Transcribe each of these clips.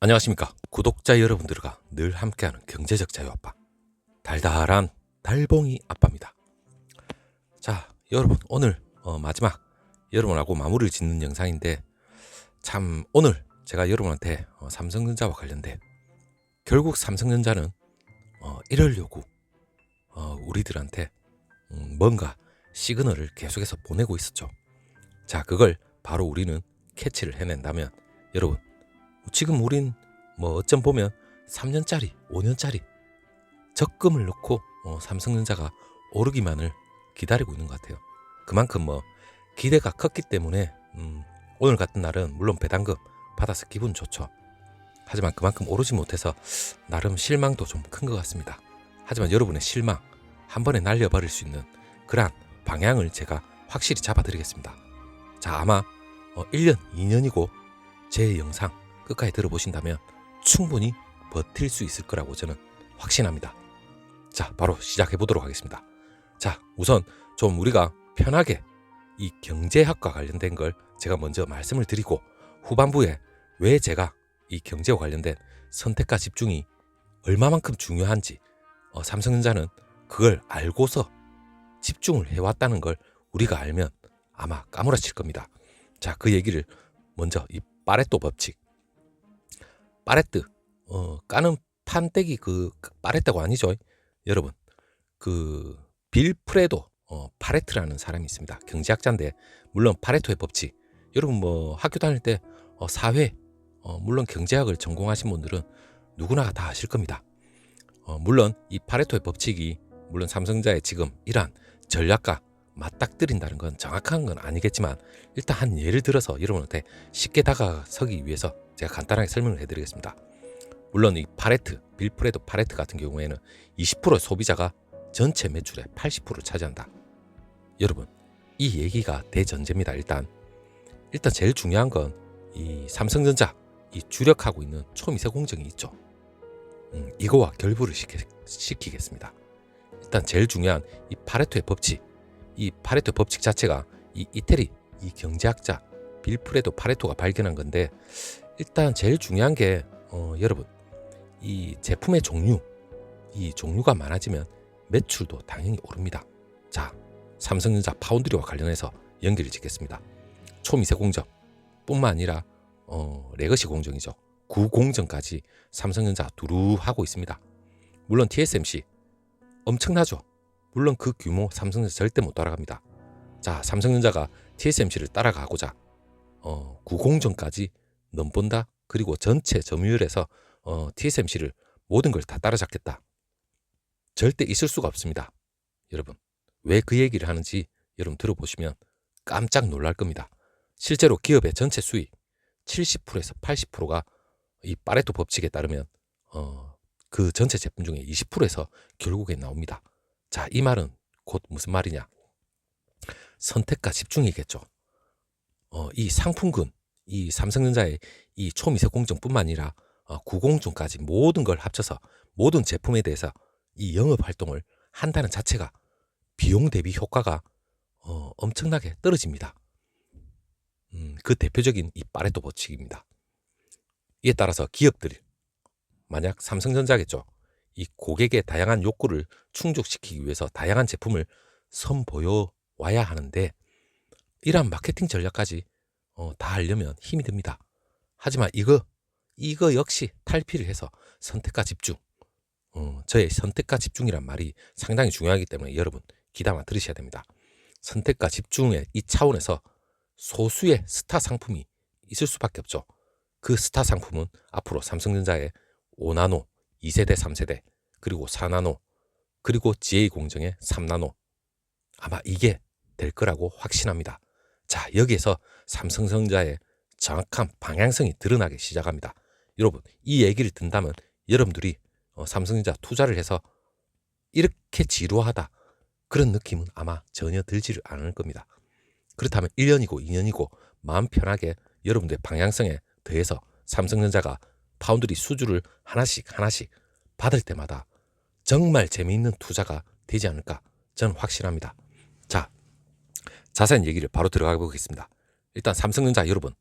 안녕하십니까. 구독자 여러분들과 늘 함께하는 경제적 자유아빠 달달한 달봉이 아빠입니다. 자, 여러분 오늘 마지막 여러분하고 마무리를 짓는 영상인데, 참 오늘 제가 여러분한테 삼성전자와 관련된, 결국 삼성전자는 이러려고 우리들한테 뭔가 시그널을 계속해서 보내고 있었죠. 자, 그걸 바로 우리는 캐치를 해낸다면, 여러분 지금 우린 어쩜 보면 3년짜리 5년짜리 적금을 넣고 삼성전자가 오르기만을 기다리고 있는 것 같아요. 그만큼 기대가 컸기 때문에 오늘 같은 날은 물론 배당금 받아서 기분 좋죠. 하지만 그만큼 오르지 못해서 나름 실망도 좀 큰 것 같습니다. 하지만 여러분의 실망 한 번에 날려버릴 수 있는 그러한 방향을 제가 확실히 잡아드리겠습니다. 자, 아마 1년 2년이고 제 영상 끝까지 들어보신다면 충분히 버틸 수 있을 거라고 저는 확신합니다. 자, 바로 시작해 보도록 하겠습니다. 자, 우선 좀 우리가 편하게 이 경제학과 관련된 걸 제가 먼저 말씀을 드리고, 후반부에 왜 제가 이 경제와 관련된 선택과 집중이 얼마만큼 중요한지, 삼성전자는 그걸 알고서 집중을 해왔다는 걸 우리가 알면 아마 까무라칠 겁니다. 자, 그 얘기를 먼저 이 파레토 법칙, 파레트 까는 판때기 그 파레트가 아니죠. 여러분 그 빌프레도 파레트라는 사람이 있습니다. 경제학자인데, 물론 파레토의 법칙, 여러분 학교 다닐 때 사회 물론 경제학을 전공하신 분들은 누구나 다 아실 겁니다. 물론 이 파레토의 법칙이 물론 삼성전자의 지금 이러한 전략과 맞닥뜨린다는 건 정확한 건 아니겠지만, 일단 한 예를 들어서 여러분한테 쉽게 다가서기 위해서 제가 간단하게 설명을 해드리겠습니다. 물론 이 파레트, 빌프레도 파레트 같은 경우에는 20%의 소비자가 전체 매출의 80%를 차지한다. 여러분 이 얘기가 대전제입니다. 일단 제일 중요한 건 이 삼성전자 이 주력하고 있는 초미세 공정이 있죠. 이거와 결부를 시키겠습니다. 일단 제일 중요한 이 파레토의 법칙, 이 파레토 법칙 자체가 이 이태리 이 경제학자 빌프레도 파레토가 발견한 건데, 일단 제일 중요한 게 여러분 이 제품의 종류, 이 종류가 많아지면 매출도 당연히 오릅니다. 자, 삼성전자 파운드리와 관련해서 연결을 짓겠습니다. 초미세 공정 뿐만 아니라 레거시 공정이죠. 구공정까지 삼성전자 두루 하고 있습니다. 물론 TSMC 엄청나죠. 물론 그 규모 삼성전자 절대 못 따라갑니다. 자, 삼성전자가 TSMC를 따라가고자 구공정까지 넘본다. 그리고 전체 점유율에서 TSMC를 모든 걸 다 따라잡겠다. 절대 있을 수가 없습니다. 여러분 왜 그 얘기를 하는지 여러분 들어보시면 깜짝 놀랄 겁니다. 실제로 기업의 전체 수익 70%에서 80%가 이 파레토 법칙에 따르면 그 전체 제품 중에 20%에서 결국에 나옵니다. 자, 이 말은 곧 무슨 말이냐? 선택과 집중이겠죠. 이 상품군, 이 삼성전자의 이 초미세 공정뿐만 아니라 구공정까지 모든 걸 합쳐서 모든 제품에 대해서 이 영업 활동을 한다는 자체가 비용 대비 효과가 엄청나게 떨어집니다. 그 대표적인 이 파레토 법칙입니다. 이에 따라서 기업들이 만약 삼성전자겠죠. 이 고객의 다양한 욕구를 충족시키기 위해서 다양한 제품을 선보여 와야 하는데, 이러한 마케팅 전략까지 다 하려면 힘이 듭니다. 하지만 이거 역시 탈피를 해서 선택과 집중, 저의 선택과 집중이란 말이 상당히 중요하기 때문에 여러분 귀담아 들으셔야 됩니다. 선택과 집중의 이 차원에서 소수의 스타 상품이 있을 수밖에 없죠. 그 스타 상품은 앞으로 삼성전자의 5나노, 2세대, 3세대, 그리고 4나노, 그리고 GA 공정의 3나노, 아마 이게 될 거라고 확신합니다. 자, 여기에서 삼성전자의 정확한 방향성이 드러나기 시작합니다. 여러분 이 얘기를 듣는다면 여러분들이 삼성전자 투자를 해서 이렇게 지루하다 그런 느낌은 아마 전혀 들지를 않을 겁니다. 그렇다면 1년이고 2년이고 마음 편하게 여러분들의 방향성에 더해서 삼성전자가 파운드리 수주를 하나씩 받을 때마다 정말 재미있는 투자가 되지 않을까 저는 확신합니다. 자, 자세한 얘기를 바로 들어가 보겠습니다. 일단 삼성전자 여러분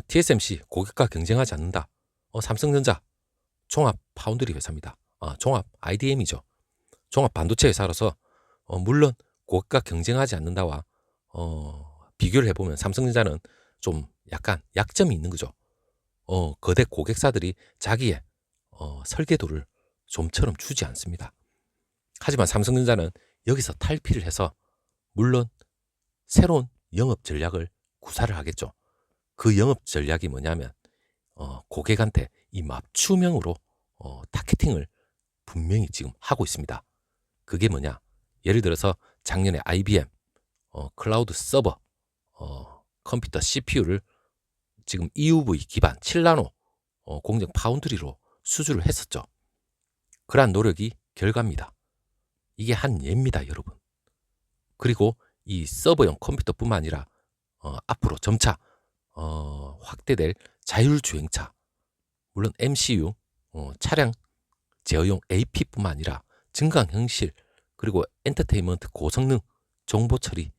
TSMC 고객과 경쟁하지 않는다. 삼성전자 종합 파운드리 회사입니다. 종합 IDM이죠. 종합 반도체 회사라서 물론 고객과 경쟁하지 않는다와 비교를 해보면 삼성전자는 좀 약간 약점이 있는 거죠. 거대 고객사들이 자기의 설계도를 좀처럼 주지 않습니다. 하지만 삼성전자는 여기서 탈피를 해서 물론 새로운 영업 전략을 구사를 하겠죠. 그 영업 전략이 뭐냐면 고객한테 이 맞춤형으로 타겟팅을 분명히 지금 하고 있습니다. 그게 뭐냐? 예를 들어서 작년에 IBM 클라우드 서버 컴퓨터 CPU를 지금 EUV 기반 7나노 공정 파운드리로 수주를 했었죠. 그러한 노력이 결과입니다. 이게 한 예입니다, 여러분. 그리고 이 서버용 컴퓨터뿐만 아니라 앞으로 점차 확대될 자율주행차, 물론 MCU, 차량 제어용 AP뿐만 아니라 증강현실, 그리고 엔터테인먼트 고성능 정보 처리,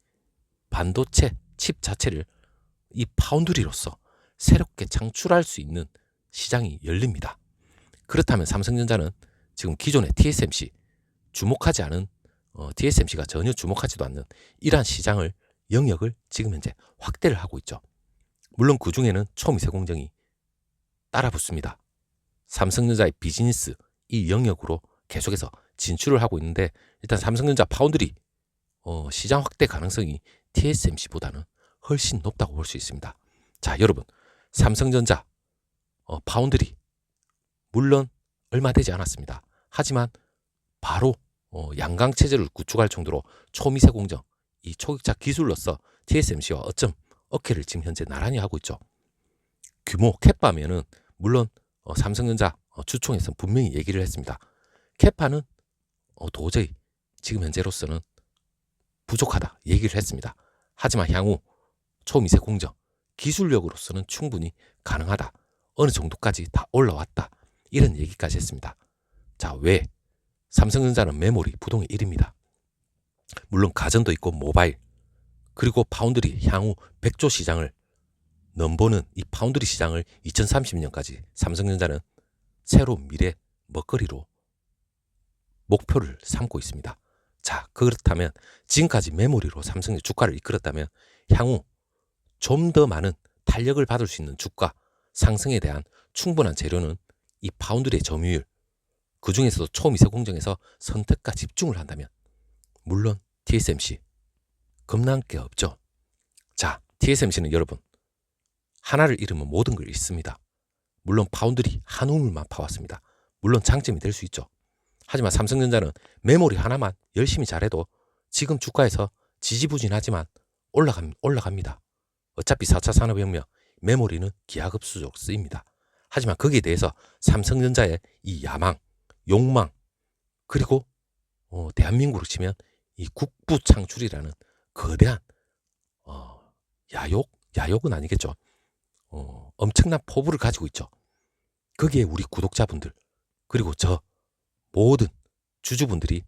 반도체 칩 자체를 이 파운드리로서 새롭게 창출할 수 있는 시장이 열립니다. 그렇다면 삼성전자는 지금 기존의 TSMC, 주목하지 않은 TSMC가 전혀 주목하지도 않는 이러한 시장을 영역을 지금 현재 확대를 하고 있죠. 물론 그 중에는 초미세 공정이 따라 붙습니다. 삼성전자의 비즈니스 이 영역으로 계속해서 진출을 하고 있는데 일단 삼성전자 파운드리 시장 확대 가능성이 TSMC보다는 훨씬 높다고 볼 수 있습니다. 자, 여러분, 삼성전자 파운드리 물론 얼마 되지 않았습니다. 하지만 바로 양강 체제를 구축할 정도로 초미세 공정 이 초격차 기술로서 TSMC와 어쩜 어깨를 지금 현재 나란히 하고 있죠. 규모 캐파면은 물론 삼성전자 주총에서 분명히 얘기를 했습니다. 캐파는 도저히 지금 현재로서는 부족하다 얘기를 했습니다. 하지만 향후 초미세 공정 기술력으로서는 충분히 가능하다. 어느 정도까지 다 올라왔다. 이런 얘기까지 했습니다. 자, 왜? 삼성전자는 메모리 부동의 1위입니다. 물론 가전도 있고 모바일, 그리고 파운드리 향후 100조 시장을 넘보는 이 파운드리 시장을 2030년까지 삼성전자는 새로운 미래 먹거리로 목표를 삼고 있습니다. 자, 그렇다면 지금까지 메모리로 삼성의 주가를 이끌었다면 향후 좀 더 많은 탄력을 받을 수 있는 주가 상승에 대한 충분한 재료는 이 파운드리의 점유율, 그 중에서도 초미세 공정에서 선택과 집중을 한다면 물론 TSMC 겁날 게 없죠. 자, TSMC는 여러분 하나를 잃으면 모든 걸 잃습니다. 물론 파운드리 한 우물만 파왔습니다. 물론 장점이 될 수 있죠. 하지만 삼성전자는 메모리 하나만 열심히 잘해도 지금 주가에서 지지부진하지만 올라갑니다. 어차피 4차 산업혁명 메모리는 기하급수적으로 쓰입니다. 하지만 거기에 대해서 삼성전자의 이 야망, 욕망, 그리고 대한민국으로 치면 이 국부 창출이라는 거대한 야욕은 아니겠죠. 엄청난 포부를 가지고 있죠. 거기에 우리 구독자분들 그리고 저 모든 주주분들이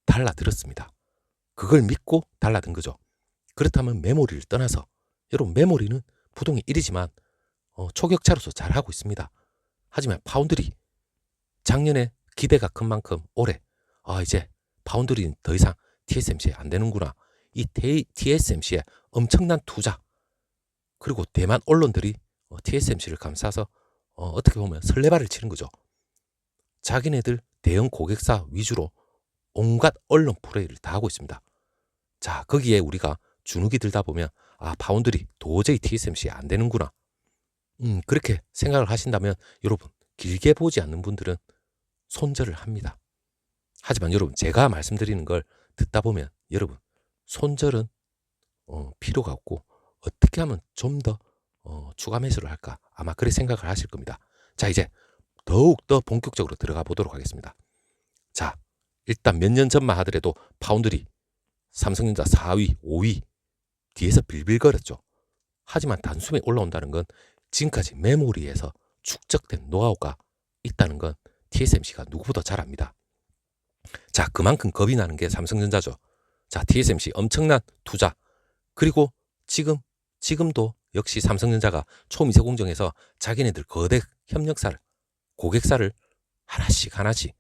달라들었습니다. 그걸 믿고 달라든 거죠. 그렇다면 메모리를 떠나서 여러분 메모리는 부동의 1위지만 초격차로서 잘하고 있습니다. 하지만 파운드리 작년에 기대가 큰 만큼 올해 이제 파운드리는 더 이상 TSMC에 안 되는구나. 이 TSMC의 엄청난 투자 그리고 대만 언론들이 TSMC를 감싸서 어떻게 보면 설레발을 치는 거죠. 자기네들 대형 고객사 위주로 온갖 언론 플레이를 다 하고 있습니다. 자, 거기에 우리가 주눅이 들다 보면 파운드리 도저히 TSMC에 안 되는구나. 그렇게 생각을 하신다면 여러분 길게 보지 않는 분들은 손절을 합니다. 하지만 여러분 제가 말씀드리는 걸 듣다 보면 여러분 손절은 필요가 없고 어떻게 하면 좀 더 추가 매수를 할까 아마 그렇게 생각을 하실 겁니다. 자, 이제 더욱더 본격적으로 들어가 보도록 하겠습니다. 자, 일단 몇 년 전만 하더라도 파운드리 삼성전자 4위, 5위 뒤에서 빌빌거렸죠. 하지만 단숨에 올라온다는 건 지금까지 메모리에서 축적된 노하우가 있다는 건 TSMC가 누구보다 잘 압니다. 자, 그만큼 겁이 나는 게 삼성전자죠. 자, TSMC 엄청난 투자 그리고 지금도 역시 삼성전자가 초미세 공정에서 자기네들 거대 협력사를 고객사를 하나씩 하나씩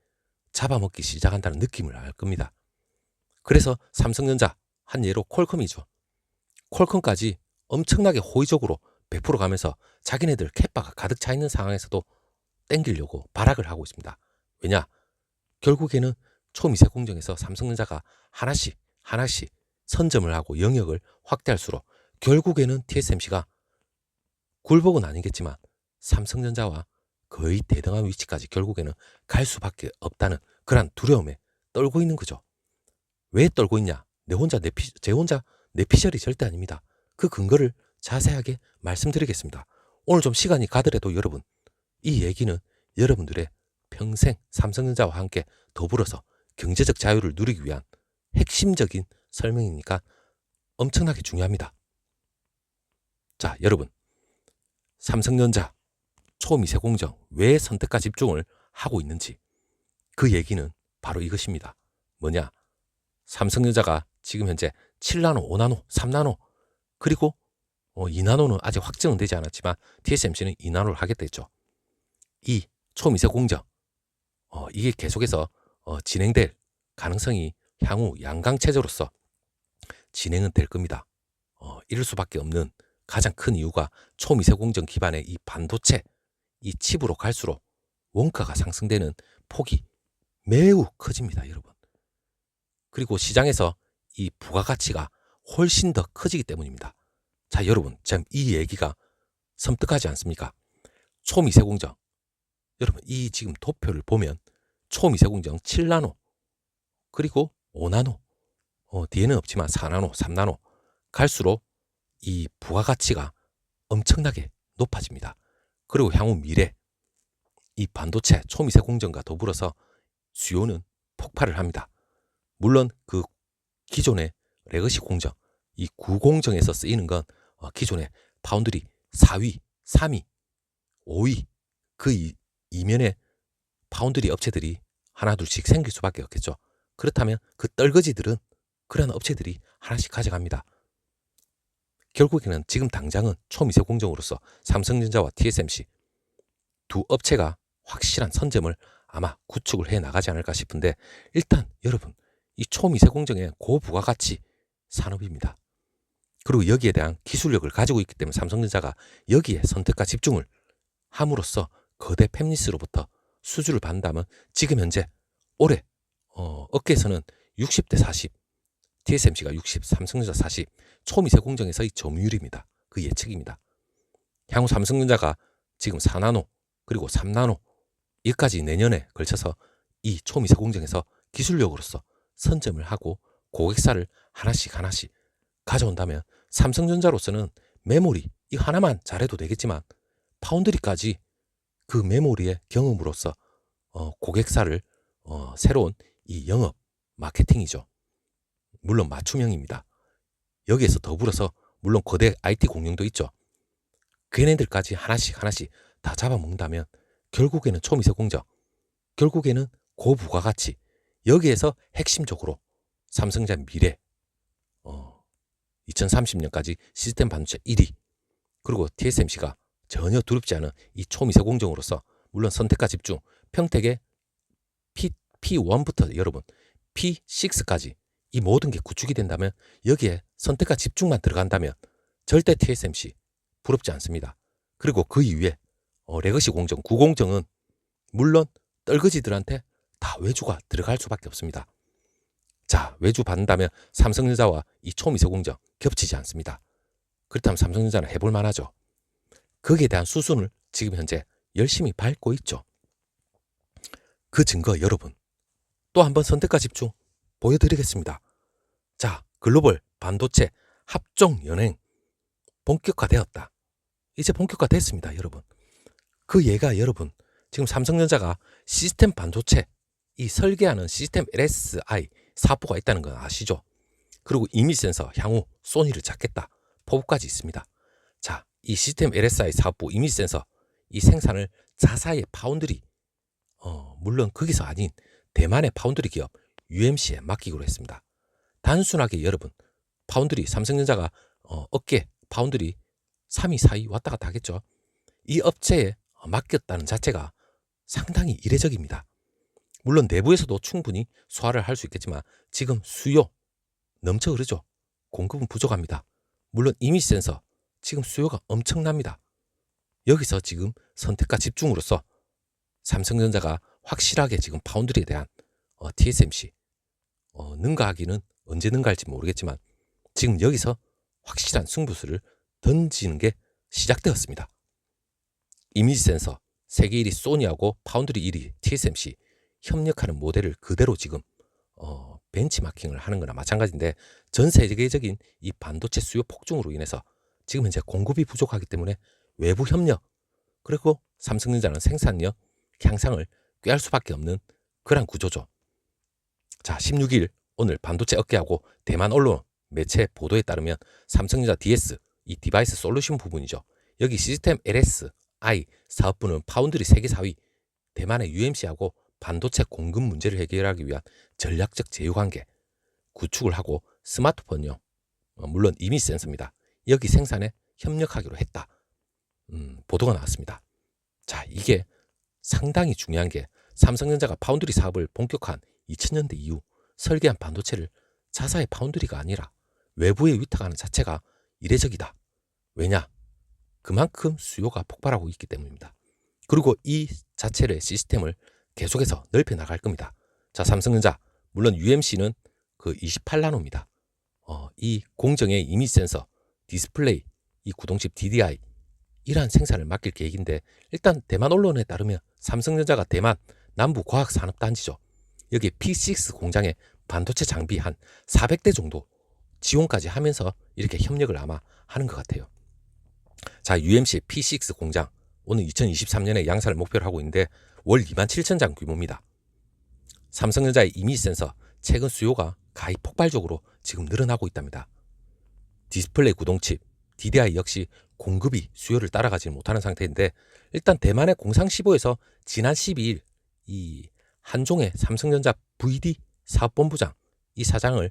잡아먹기 시작한다는 느낌을 알 겁니다. 그래서 삼성전자, 한 예로 퀄컴이죠. 퀄컴까지 엄청나게 호의적으로 100% 가면서 자기네들 캣바가 가득 차 있는 상황에서도 땡기려고 발악을 하고 있습니다. 왜냐? 결국에는 초미세 공정에서 삼성전자가 하나씩 선점을 하고 영역을 확대할수록 결국에는 TSMC가 굴복은 아니겠지만 삼성전자와 거의 대등한 위치까지 결국에는 갈 수밖에 없다는 그런 두려움에 떨고 있는 거죠. 왜 떨고 있냐? 제 혼자 내피셜이 절대 아닙니다. 그 근거를 자세하게 말씀드리겠습니다. 오늘 좀 시간이 가더라도 여러분, 이 얘기는 여러분들의 평생 삼성전자와 함께 더불어서 경제적 자유를 누리기 위한 핵심적인 설명이니까 엄청나게 중요합니다. 자, 여러분, 삼성전자 초미세 공정 왜 선택과 집중을 하고 있는지 그 얘기는 바로 이것입니다. 뭐냐? 삼성전자가 지금 현재 7나노, 5나노, 3나노 그리고 2나노는 아직 확정은 되지 않았지만 TSMC는 2나노를 하겠다 했죠. 이 초미세 공정 이게 계속해서 진행될 가능성이 향후 양강체제로서 진행은 될 겁니다. 이럴 수밖에 없는 가장 큰 이유가 초미세 공정 기반의 이 반도체, 이 칩으로 갈수록 원가가 상승되는 폭이 매우 커집니다, 여러분. 그리고 시장에서 이 부가가치가 훨씬 더 커지기 때문입니다. 자, 여러분, 지금 이 얘기가 섬뜩하지 않습니까? 초미세 공정, 여러분 이 지금 도표를 보면 초미세 공정 7나노 그리고 5나노 뒤에는 없지만 4나노, 3나노 갈수록 이 부가가치가 엄청나게 높아집니다. 그리고 향후 미래 이 반도체 초미세 공정과 더불어서 수요는 폭발을 합니다. 물론 그 기존의 레거시 공정, 이 구공정에서 쓰이는 건 기존의 파운드리 4위, 3위, 5위 그 이면에 파운드리 업체들이 하나둘씩 생길 수밖에 없겠죠. 그렇다면 그 떨거지들은 그런 업체들이 하나씩 가져갑니다. 결국에는 지금 당장은 초미세 공정으로서 삼성전자와 TSMC 두 업체가 확실한 선점을 아마 구축을 해 나가지 않을까 싶은데, 일단 여러분 이 초미세 공정의 고부가가치 산업입니다. 그리고 여기에 대한 기술력을 가지고 있기 때문에 삼성전자가 여기에 선택과 집중을 함으로써 거대 팹리스로부터 수주를 받는다면 지금 현재 올해 업계에서는 60대 40, TSMC가 60, 삼성전자 40, 초미세 공정에서의 점유율입니다. 그 예측입니다. 향후 삼성전자가 지금 4나노 그리고 3나노 여기까지 내년에 걸쳐서 이 초미세 공정에서 기술력으로서 선점을 하고 고객사를 하나씩 가져온다면 삼성전자로서는 메모리 이 하나만 잘해도 되겠지만 파운드리까지 그 메모리의 경험으로서 고객사를 새로운 이 영업 마케팅이죠. 물론 맞춤형입니다. 여기에서 더불어서 물론 거대 IT 공룡도 있죠. 걔네들까지 하나씩 다 잡아먹는다면 결국에는 초미세 공정, 결국에는 고부가가치, 여기에서 핵심적으로 삼성전자 미래 2030년까지 시스템 반도체 1위, 그리고 TSMC가 전혀 두렵지 않은 이 초미세 공정으로서 물론 선택과 집중, 평택의 P1부터 여러분 P6까지 이 모든 게 구축이 된다면 여기에 선택과 집중만 들어간다면 절대 TSMC 부럽지 않습니다. 그리고 그 이후에 레거시 공정, 구공정은 물론 떨거지들한테 다 외주가 들어갈 수밖에 없습니다. 자, 외주 받는다면 삼성전자와 이 초미세 공정 겹치지 않습니다. 그렇다면 삼성전자는 해볼 만하죠. 거기에 대한 수순을 지금 현재 열심히 밟고 있죠. 그 증거 여러분 또 한번 선택과 집중 보여드리겠습니다. 자, 글로벌 반도체 합종 연행 본격화되었다. 이제 본격화됐습니다, 여러분. 그 예가 여러분 지금 삼성전자가 시스템 반도체 이 설계하는 시스템 LSI 사업부가 있다는 건 아시죠? 그리고 이미지 센서 향후 소니를 잡겠다 포부까지 있습니다. 자, 이 시스템 LSI 사업부 이미지 센서 이 생산을 자사의 파운드리 물론 거기서 아닌 대만의 파운드리 기업 UMC에 맡기기로 했습니다. 단순하게 여러분 파운드리 삼성전자가 업계 파운드리 3위 4위 왔다 갔다 하겠죠. 이 업체에 맡겼다는 자체가 상당히 이례적입니다. 물론 내부에서도 충분히 소화를 할 수 있겠지만 지금 수요 넘쳐 흐르죠. 공급은 부족합니다. 물론 이미지 센서 지금 수요가 엄청납니다. 여기서 지금 선택과 집중으로서 삼성전자가 확실하게 지금 파운드리에 대한 TSMC 능가하기는 언제 능가할지 모르겠지만 지금 여기서 확실한 승부수를 던지는 게 시작되었습니다. 이미지 센서 세계 1위 소니하고 파운드리 1위 TSMC 협력하는 모델을 그대로 지금 벤치마킹을 하는 거나 마찬가지인데 전 세계적인 이 반도체 수요 폭증으로 인해서 지금 현재 공급이 부족하기 때문에 외부 협력 그리고 삼성전자는 생산력 향상을 꾀할 수밖에 없는 그런 구조죠. 자, 16일 오늘 반도체 업계하고 대만 언론 매체 보도에 따르면 삼성전자 DS 이 디바이스 솔루션 부분이죠. 여기 시스템 LSI 사업부는 파운드리 세계 4위 대만의 UMC하고 반도체 공급 문제를 해결하기 위한 전략적 제휴관계 구축을 하고 스마트폰용 물론 이미지 센서입니다. 여기 생산에 협력하기로 했다. 보도가 나왔습니다. 자, 이게 상당히 중요한 게 삼성전자가 파운드리 사업을 본격화한 2000년대 이후 설계한 반도체를 자사의 파운드리가 아니라 외부에 위탁하는 자체가 이례적이다. 왜냐? 그만큼 수요가 폭발하고 있기 때문입니다. 그리고 이 자체의 시스템을 계속해서 넓혀 나갈 겁니다. 자, 삼성전자 물론 UMC는 그 28나노입니다. 이 공정의 이미지 센서, 디스플레이, 이 구동칩 DDI 이러한 생산을 맡길 계획인데 일단 대만 언론에 따르면 삼성전자가 대만 남부과학산업단지죠. 여기 P6 공장에 반도체 장비 한 400대 정도 지원까지 하면서 이렇게 협력을 아마 하는 것 같아요. 자, UMC P6 공장 오늘 2023년에 양산을 목표로 하고 있는데 월 27,000장 규모입니다. 삼성전자의 이미지 센서 최근 수요가 가히 폭발적으로 지금 늘어나고 있답니다. 디스플레이 구동칩 DDI 역시 공급이 수요를 따라가지 못하는 상태인데 일단 대만의 공상15에서 지난 12일 이 한종의 삼성전자 VD 사업본부장 이 사장을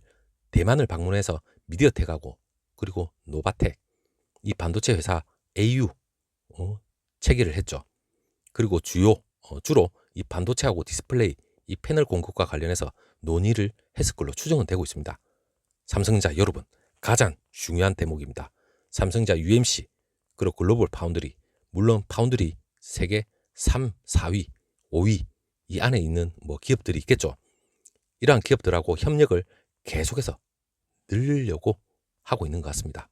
대만을 방문해서 미디어텍하고 그리고 노바텍 이 반도체 회사 AU 체결을 했죠. 그리고 주로 이 반도체하고 디스플레이 이 패널 공급과 관련해서 논의를 했을 걸로 추정은 되고 있습니다. 삼성전자 여러분 가장 중요한 대목입니다. 삼성전자 UMC 그리고 글로벌 파운드리 물론 파운드리 세계 3, 4위, 5위 이 안에 있는 기업들이 있겠죠. 이러한 기업들하고 협력을 계속해서 늘리려고 하고 있는 것 같습니다.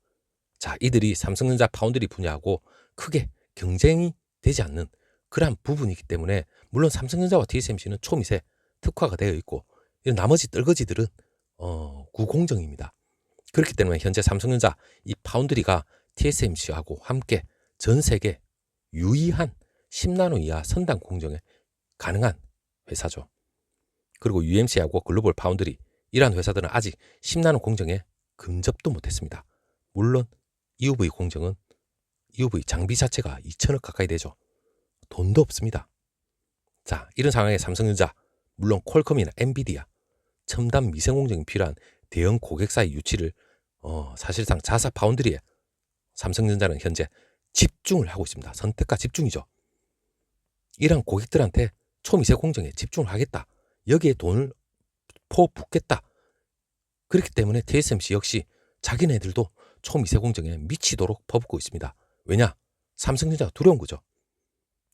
자, 이들이 삼성전자 파운드리 분야하고 크게 경쟁이 되지 않는 그러한 부분이기 때문에 물론 삼성전자와 TSMC는 초미세 특화가 되어 있고 이런 나머지 떨거지들은 구공정입니다. 그렇기 때문에 현재 삼성전자 이 파운드리가 TSMC하고 함께 전 세계 유의한 10나노 이하 선단 공정에 가능한 회사죠. 그리고 UMC하고 글로벌 파운드리 이러한 회사들은 아직 10나노 공정에 근접도 못했습니다. 물론 EUV 공정은 EUV 장비 자체가 2천억 가까이 되죠. 돈도 없습니다. 자, 이런 상황에 삼성전자 물론 퀄컴이나 엔비디아 첨단 미생 공정이 필요한 대형 고객사의 유치를 사실상 자사 파운드리에 삼성전자는 현재 집중을 하고 있습니다. 선택과 집중이죠. 이런 고객들한테 초미세 공정에 집중을 하겠다. 여기에 돈을 퍼붓겠다. 그렇기 때문에 TSMC 역시 자기네들도 초미세 공정에 미치도록 퍼붓고 있습니다. 왜냐? 삼성전자가 두려운 거죠.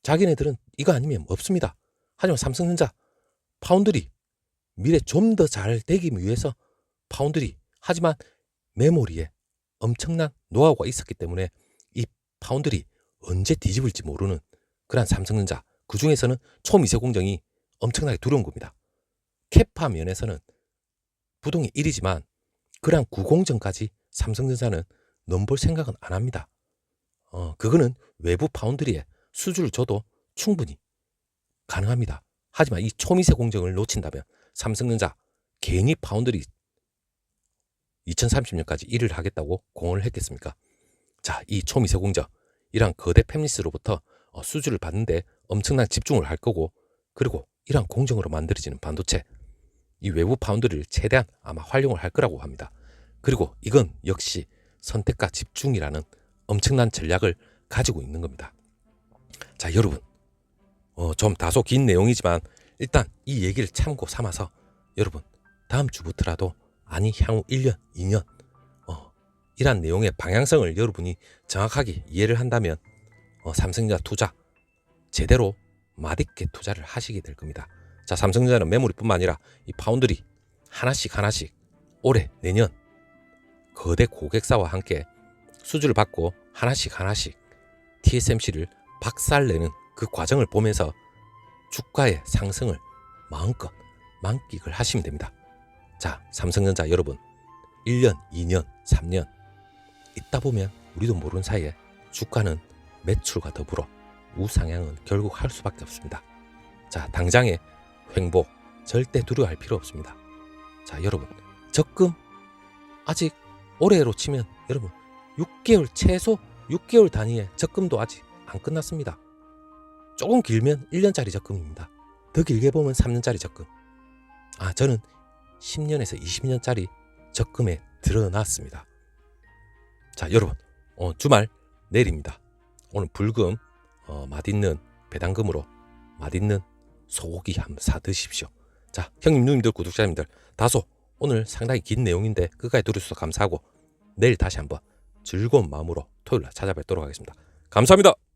자기네들은 이거 아니면 없습니다. 하지만 삼성전자 파운드리 미래 좀 더 잘 되기 위해서 파운드리 하지만 메모리에 엄청난 노하우가 있었기 때문에 이 파운드리 언제 뒤집을지 모르는 그런 삼성전자 그 중에서는 초미세 공정이 엄청나게 두려운 겁니다. 캐파 면에서는 부동의 1위지만 그런 구공정까지 삼성전자는 넘볼 생각은 안 합니다. 그거는 외부 파운드리에 수주를 줘도 충분히 가능합니다. 하지만 이 초미세 공정을 놓친다면 삼성전자 괜히 파운드리 2030년까지 일을 하겠다고 공언을 했겠습니까? 자, 이 초미세 공정 이러한 거대 팹리스로부터 수주를 받는데 엄청난 집중을 할 거고 그리고 이러한 공정으로 만들어지는 반도체 이 외부 파운드리를 최대한 아마 활용을 할 거라고 합니다. 그리고 이건 역시 선택과 집중이라는 엄청난 전략을 가지고 있는 겁니다. 자, 여러분 좀 다소 긴 내용이지만 일단 이 얘기를 참고 삼아서 여러분 다음 주부터라도 아니 향후 1년, 2년 이란 내용의 방향성을 여러분이 정확하게 이해를 한다면 삼성전자 투자 제대로 맛있게 투자를 하시게 될 겁니다. 자, 삼성전자는 메모리뿐만 아니라 이 파운드리 하나씩 올해 내년 거대 고객사와 함께 수주를 받고 하나씩 TSMC를 박살내는 그 과정을 보면서 주가의 상승을 마음껏 만끽을 하시면 됩니다. 자, 삼성전자 여러분 1년, 2년, 3년 있다 보면 우리도 모르는 사이에 주가는 매출과 더불어 우상향은 결국 할 수밖에 없습니다. 자, 당장의 횡보 절대 두려워할 필요 없습니다. 자, 여러분 적금 아직 올해로 치면 여러분 6개월 최소 6개월 단위의 적금도 아직 안 끝났습니다. 조금 길면 1년짜리 적금입니다. 더 길게 보면 3년짜리 적금. 저는 10년에서 20년짜리 적금에 들어놨습니다. 자, 여러분 주말 내일입니다. 오늘 불금 맛있는 배당금으로 맛있는 소고기 한번 사 드십시오. 자, 형님 누님들 구독자님들 다소 오늘 상당히 긴 내용인데 끝까지 들어주셔서 감사하고 내일 다시 한번 즐거운 마음으로 토요일날 찾아뵙도록 하겠습니다. 감사합니다.